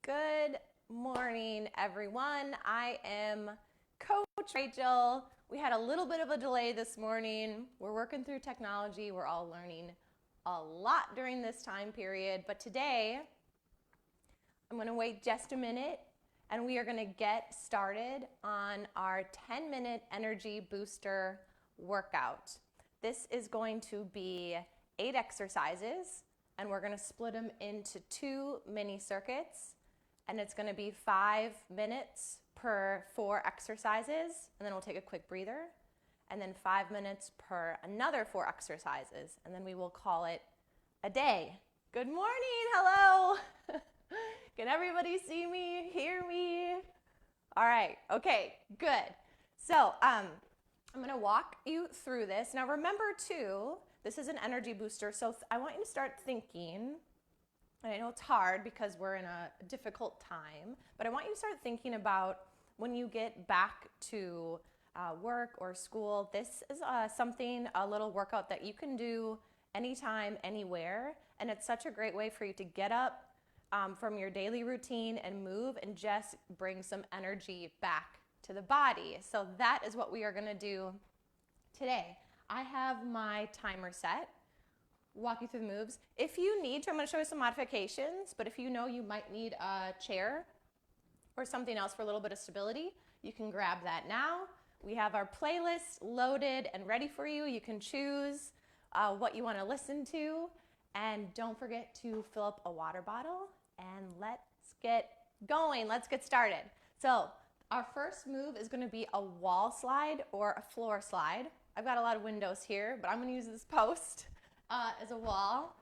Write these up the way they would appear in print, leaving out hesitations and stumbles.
Good morning, everyone. I am Coach Rachel. We had a little bit of a delay this morning. We're working through technology. We're all learning a lot during this time period. But today, I'm going to wait just a minute and we are going to get started on our 10-minute energy booster workout. This is going to be 8 exercises and we're going to split them into 2 mini circuits. And it's going to be 5 minutes per 4 exercises, and then we'll take a quick breather, and then 5 minutes per another 4 exercises, and then we will call it a day. Good morning, hello. Can everybody see me, hear me? All right, okay, good. So I'm going to walk you through this. Now remember too, this is an energy booster, so I want you to start thinking. And I know it's hard because we're in a difficult time, but I want you to start thinking about when you get back to work or school. This is a little workout that you can do anytime, anywhere, and it's such a great way for you to get up from your daily routine and move and just bring some energy back to the body. So that is what we are going to do today. I have my timer set. Walk you through the moves. If you need to, I'm going to show you some modifications, but if you know you might need a chair or something else for a little bit of stability, you can grab that now. We have our playlist loaded and ready for you. You can choose what you want to listen to, and don't forget to fill up a water bottle, and let's get going. Let's get started. So our first move is going to be a wall slide or a floor slide. I've got a lot of windows here, but I'm going to use this post as a wall.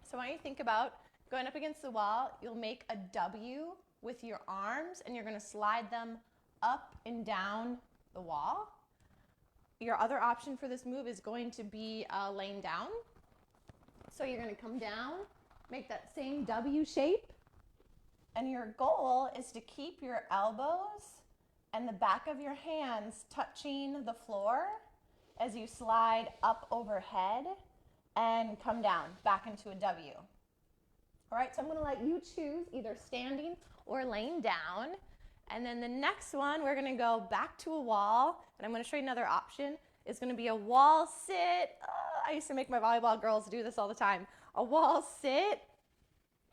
So I want you to think about going up against the wall. You'll make a W with your arms and you're going to slide them up and down the wall. Your other option for this move is going to be laying down. So you're going to come down, make that same W shape, and your goal is to keep your elbows and the back of your hands touching the floor as you slide up overhead and come down back into a W. All right, so I'm going to let you choose either standing or laying down. And then the next one, we're going to go back to a wall, and I'm going to show you another option. It's going to be a wall sit. I used to make my volleyball girls do this all the time. A wall sit.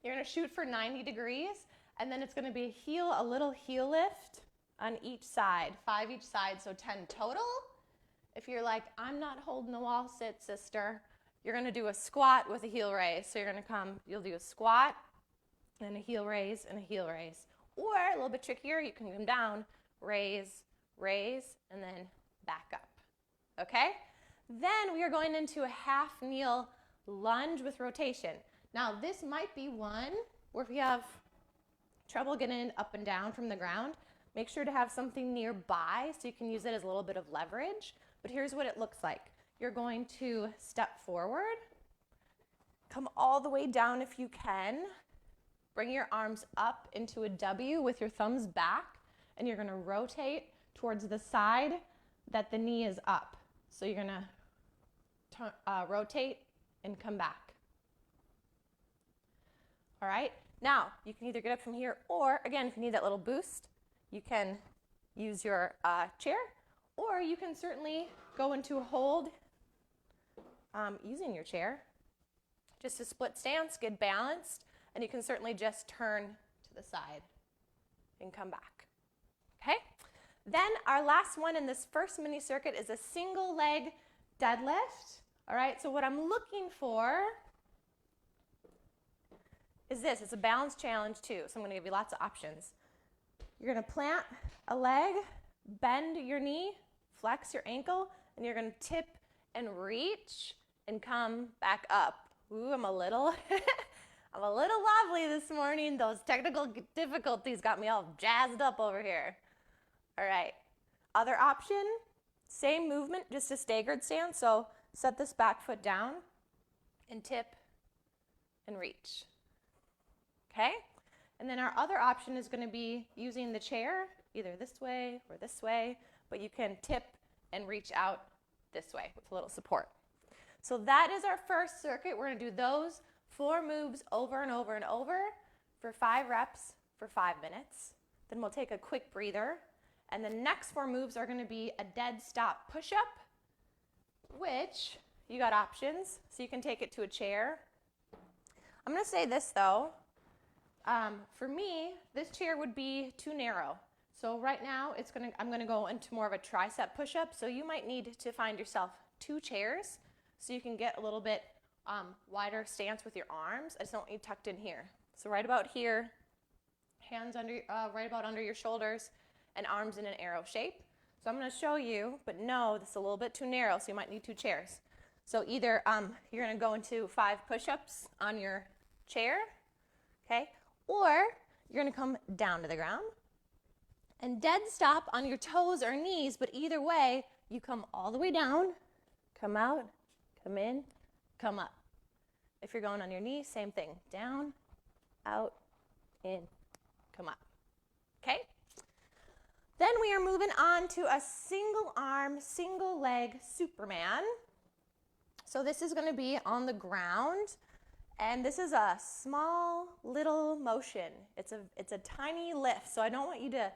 You're going to shoot for 90 degrees, and then it's going to be a little heel lift on each side, 5 each side, so 10 total. If you're like, I'm not holding the wall sit, sister, you're going to do a squat with a heel raise. So you're going to you'll do a squat and a heel raise and a heel raise. Or a little bit trickier, you can come down, raise, raise, and then back up. Okay? Then we are going into a half kneel lunge with rotation. Now this might be one where if you have trouble getting up and down from the ground, make sure to have something nearby so you can use it as a little bit of leverage. But here's what it looks like. You're going to step forward, come all the way down if you can, bring your arms up into a W with your thumbs back, and you're going to rotate towards the side that the knee is up. So you're going to rotate and come back. All right, now you can either get up from here, or again, if you need that little boost, you can use your chair, or you can certainly go into a hold using your chair. Just a split stance, get balanced, and you can certainly just turn to the side and come back. Okay? Then our last one in this first mini circuit is a single leg deadlift. All right, so what I'm looking for is this. It's a balance challenge too, so I'm going to give you lots of options. You're going to plant a leg, bend your knee, flex your ankle, and you're going to tip and reach and come back up. Ooh, I'm a little lovely this morning. Those technical difficulties got me all jazzed up over here. All right. Other option, same movement, just a staggered stance. So set this back foot down and tip and reach. Okay? And then our other option is going to be using the chair, either this way or this way, but you can tip and reach out this way with a little support. So that is our first circuit. We're going to do those 4 moves over and over and over for 5 reps for 5 minutes. Then we'll take a quick breather. And the next 4 moves are going to be a dead stop push-up, which you got options. So you can take it to a chair. I'm going to say this though. For me, this chair would be too narrow. So right now, I'm going to go into more of a tricep push-up. So you might need to find yourself 2 chairs so you can get a little bit wider stance with your arms. I just don't want you tucked in here. So right about here, hands under, right about under your shoulders, and arms in an arrow shape. So I'm going to show you, but no, this is a little bit too narrow, so you might need 2 chairs. So either you're going to go into 5 push-ups on your chair, okay, or you're going to come down to the ground and dead stop on your toes or knees, but either way, you come all the way down, come out, come in, come up. If you're going on your knees, same thing, down, out, in, come up, okay? Then we are moving on to a single arm, single leg Superman. So this is going to be on the ground, and this is a small little motion. It's a tiny lift, so I don't want you to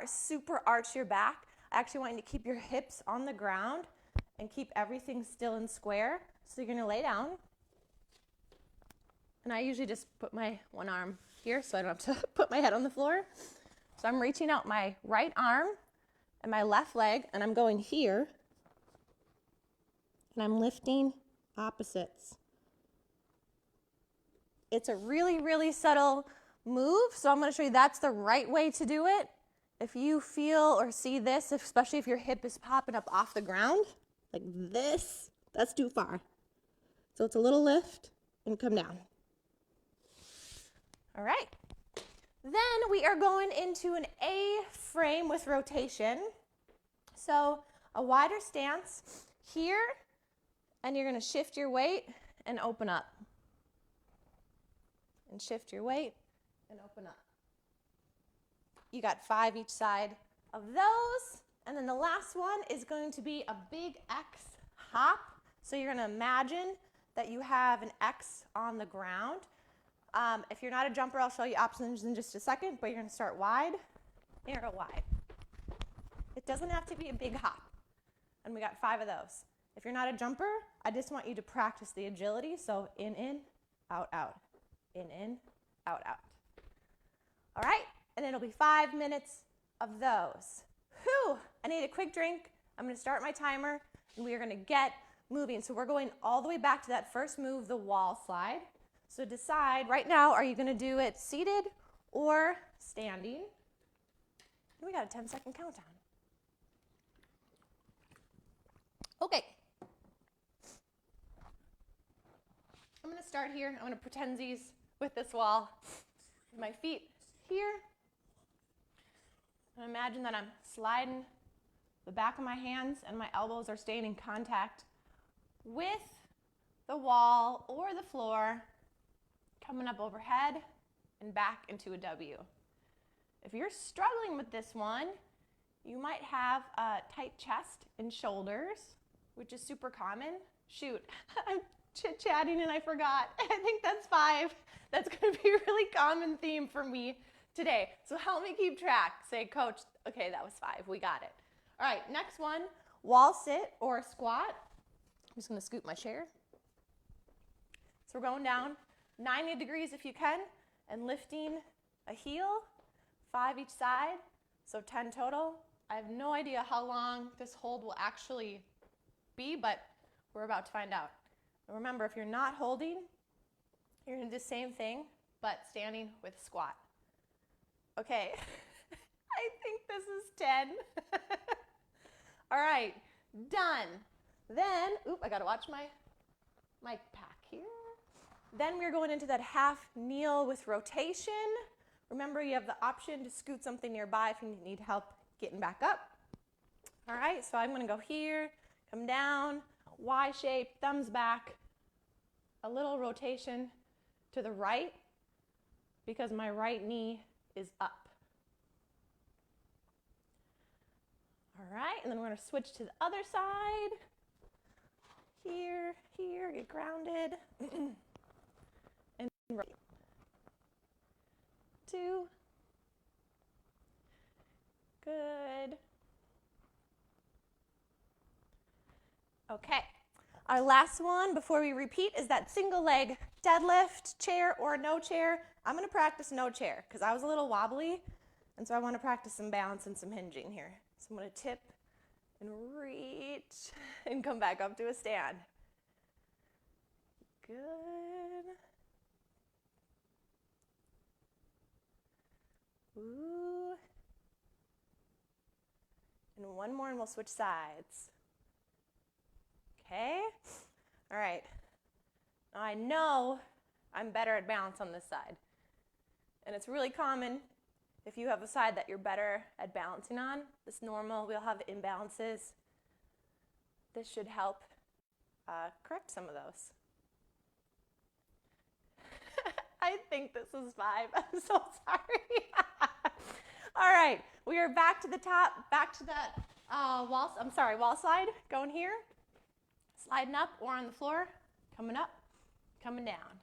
super arch your back. I actually want you to keep your hips on the ground and keep everything still and square. So you're going to lay down, and I usually just put my one arm here so I don't have to put my head on the floor. So I'm reaching out my right arm and my left leg, and I'm going here, and I'm lifting opposites. It's a really, really subtle move, so I'm going to show you that's the right way to do it. If you feel or see this, especially if your hip is popping up off the ground, like this, that's too far. So it's a little lift and come down. All right. Then we are going into an A frame with rotation. So a wider stance here, and you're going to shift your weight and open up. And shift your weight and open up. You got 5 each side of those. And then the last one is going to be a big X hop. So you're going to imagine that you have an X on the ground. If you're not a jumper, I'll show you options in just a second, but you're going to start wide, narrow, wide. It doesn't have to be a big hop. And we got 5 of those. If you're not a jumper, I just want you to practice the agility. So in, out, out. In, out, out. All right, and it'll be 5 minutes of those. Whew, I need a quick drink. I'm going to start my timer, and we are going to get moving. So we're going all the way back to that first move, the wall slide. So decide right now, are you going to do it seated or standing? And we got a 10-second countdown. Okay. I'm going to start here. I'm going to pretend these with this wall. My feet here. And imagine that I'm sliding the back of my hands and my elbows are staying in contact with the wall or the floor, coming up overhead and back into a W. If you're struggling with this one, you might have a tight chest and shoulders, which is super common. Shoot, I'm chit-chatting and I forgot. I think that's 5. That's going to be a really common theme for me today. So help me keep track. Say, Coach, okay, that was 5. We got it. All right, next one, wall sit or squat. I'm just going to scoot my chair. So we're going down 90 degrees if you can and lifting a heel, 5 each side, so 10 total. I have no idea how long this hold will actually be, but we're about to find out. And remember, if you're not holding, you're going to do the same thing, but standing with squat. Okay, I think this is 10. All right, done. Then, I got to watch my pack here. Then we're going into that half kneel with rotation. Remember, you have the option to scoot something nearby if you need help getting back up. All right, so I'm going to go here, come down, Y shape, thumbs back, a little rotation to the right because my right knee is up. All right, and then we're going to switch to the other side. Here, get grounded. And right. 2. Good. Okay. Our last one before we repeat is that single leg deadlift, chair or no chair. I'm going to practice no chair because I was a little wobbly, and so I want to practice some balance and some hinging here. So I'm going to tip and reach and come back up to a stand. Good. Ooh. And one more and we'll switch sides. Okay? All right. Now I know I'm better at balance on this side. And it's really common if you have a side that you're better at balancing on. It's normal. We'll have imbalances. This should help correct some of those. I think this is 5. I'm so sorry. All right. We are back to the top, back to that wall slide. Going here. Sliding up or on the floor. Coming up. Coming down.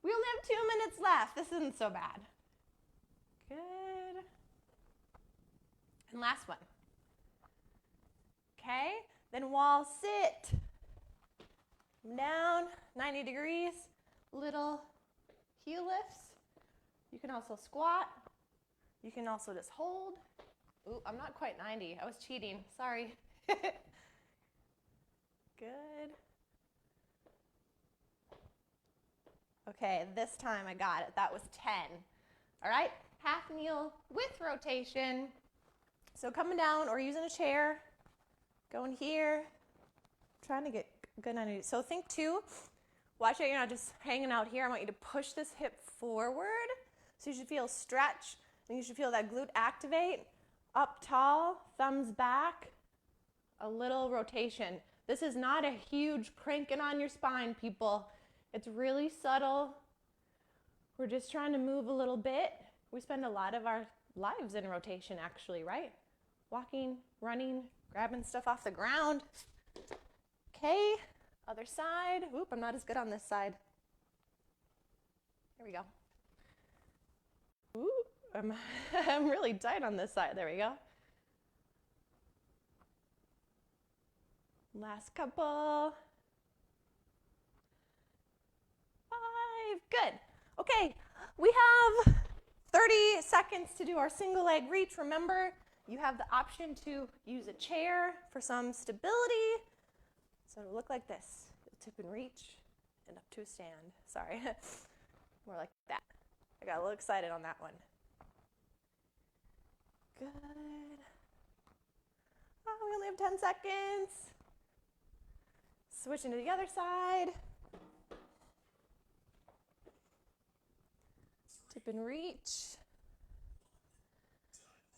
We only have 2 minutes left. This isn't so bad. Good. And last one. Okay. Then wall sit. Come down. 90 degrees. Little heel lifts. You can also squat. You can also just hold. Ooh, I'm not quite 90. I was cheating. Sorry. Good. Okay, this time I got it. That was 10. All right, half kneel with rotation. So coming down or using a chair, going here, trying to get good on it. So think too, watch out you're not just hanging out here. I want you to push this hip forward. So you should feel stretch, and you should feel that glute activate. Up tall, thumbs back, a little rotation. This is not a huge cranking on your spine, people. It's really subtle. We're just trying to move a little bit. We spend a lot of our lives in rotation, actually, right? Walking, running, grabbing stuff off the ground. Okay, other side. Oop, I'm not as good on this side. There we go. Ooh, I'm really tight on this side. There we go. Last couple. 5. Good. Okay, we have 30 seconds to do our single leg reach. Remember, you have the option to use a chair for some stability. So it'll look like this. You'll tip and reach and up to a stand. Sorry, more like that. I got a little excited on that one. Good. Oh, we only have 10 seconds. Switching to the other side. Tip and reach.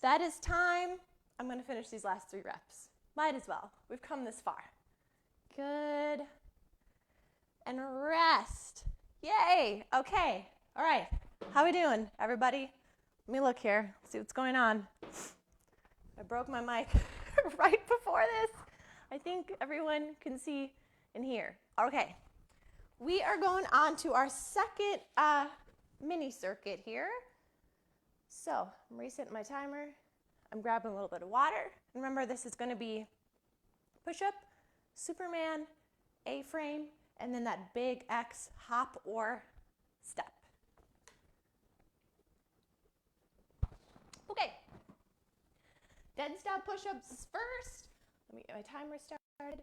That is time. I'm going to finish these last 3 reps. Might as well. We've come this far. Good. And rest. Yay. Okay. All right. How we doing, everybody? Let me look here. See what's going on. I broke my mic right before this. I think everyone can see and hear. Okay. We are going on to our second mini circuit here. So I'm resetting my timer. I'm grabbing a little bit of water. Remember, this is going to be push-up, Superman, A-frame, and then that big X hop or step. Okay. Dead stop push-ups first. Let me get my timer started.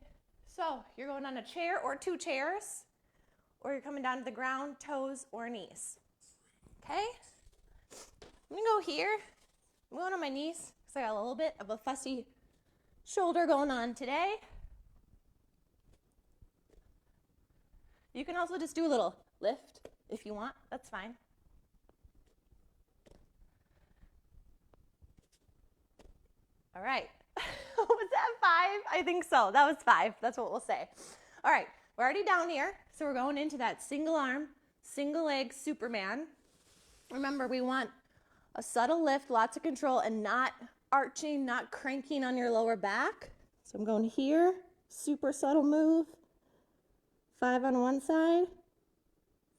So you're going on a chair or 2 chairs, or you're coming down to the ground, toes or knees. Okay? I'm going to go here. I'm going on my knees because I got a little bit of a fussy shoulder going on today. You can also just do a little lift if you want. That's fine. All right. Was that 5? I think so. That was 5. That's what we'll say. All right. We're already down here. So we're going into that single arm, single leg Superman. Remember, we want a subtle lift, lots of control, and not arching, not cranking on your lower back. So I'm going here, super subtle move. 5 on one side,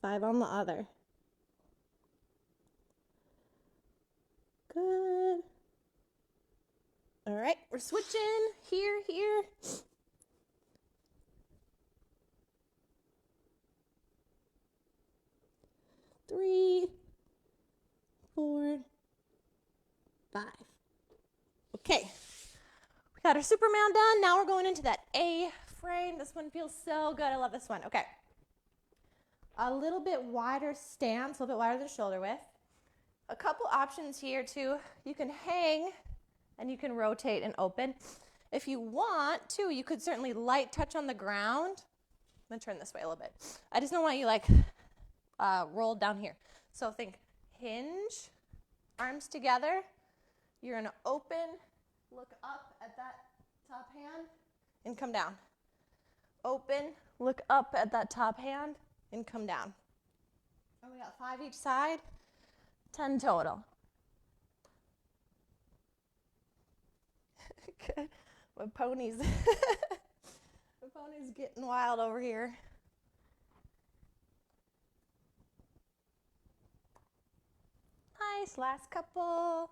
5 on the other. Good. All right, we're switching here. 3, 4, 5. Okay, we got our Superman done. Now we're going into that A frame. This one feels so good. I love this one. Okay. A little bit wider stance, a little bit wider than shoulder width. A couple options here too. You can hang and you can rotate and open. If you want to, you could certainly light touch on the ground. I'm gonna turn this way a little bit. I just don't want you like rolled down here. So think hinge, arms together. You're gonna open, look up at that top hand and come down. Open, look up at that top hand and come down. And we got 5 each side, 10 total. Good. My pony's getting wild over here. Nice, last couple.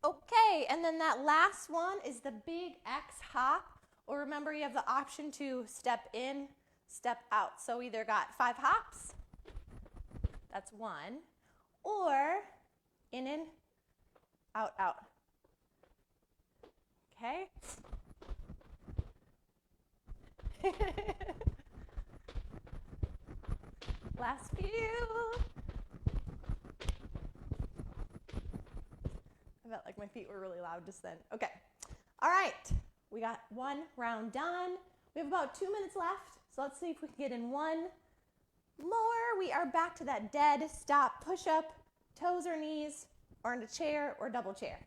Okay, and then that last one is the big X hop, or remember you have the option to step in, step out. So either got 5 hops, that's 1, or in, out. Okay? Last few. I felt like my feet were really loud just then. Okay. All right. We got 1 round done. We have about 2 minutes left. So let's see if we can get in 1 more. We are back to that dead stop push-up, toes or knees, or in a chair or double chair.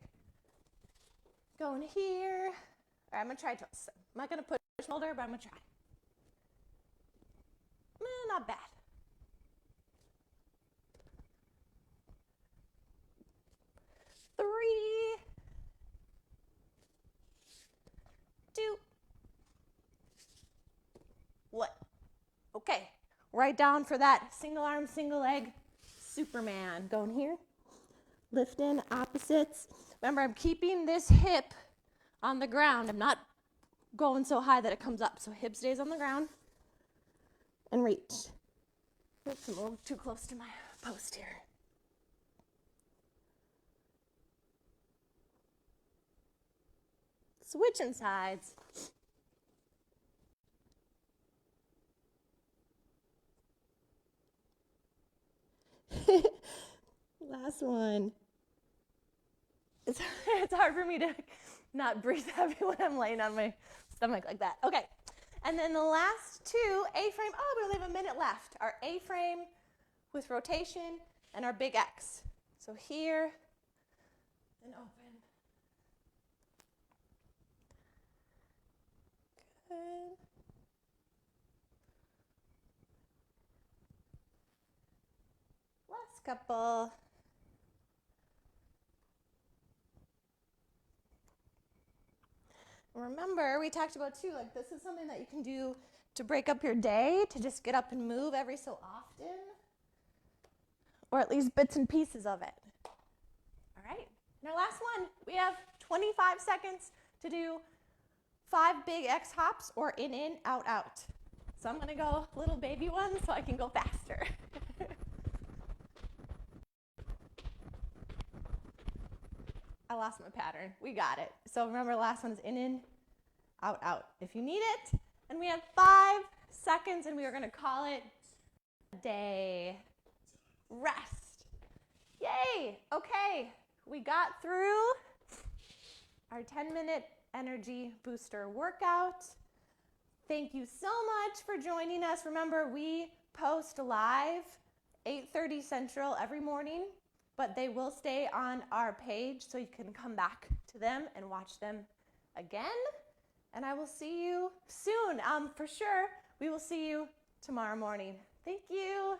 Going here. All right, I'm going to try toes. I'm not going to push shoulder, but I'm going to try. Not bad. 3, 2, 1. Okay, right down for that single arm, single leg Superman. Going here, lifting opposites. Remember, I'm keeping this hip on the ground. I'm not going so high that it comes up. So hip stays on the ground and reach. Oops, I'm a little too close to my post here. Switching sides. Last one. It's hard for me to not breathe heavy when I'm laying on my stomach like that. Okay, and then the last 2, A-frame. Oh, we only have a minute left. Our A-frame with rotation and our big X. So here and open. Good. Last couple. Remember, we talked about too, like this is something that you can do to break up your day, to just get up and move every so often, or at least bits and pieces of it. All right, and our last one, we have 25 seconds to do 5 big X hops or in, out. So I'm gonna go little baby ones so I can go faster. I lost my pattern. We got it. So remember, last one is in, out. If you need it. And we have 5 seconds, and we are going to call it a day. Rest. Yay. Okay. We got through our 10-minute energy booster workout. Thank you so much for joining us. Remember, we post live 8:30 Central every morning, but they will stay on our page so you can come back to them and watch them again. And I will see you soon. For sure, we will see you tomorrow morning. Thank you.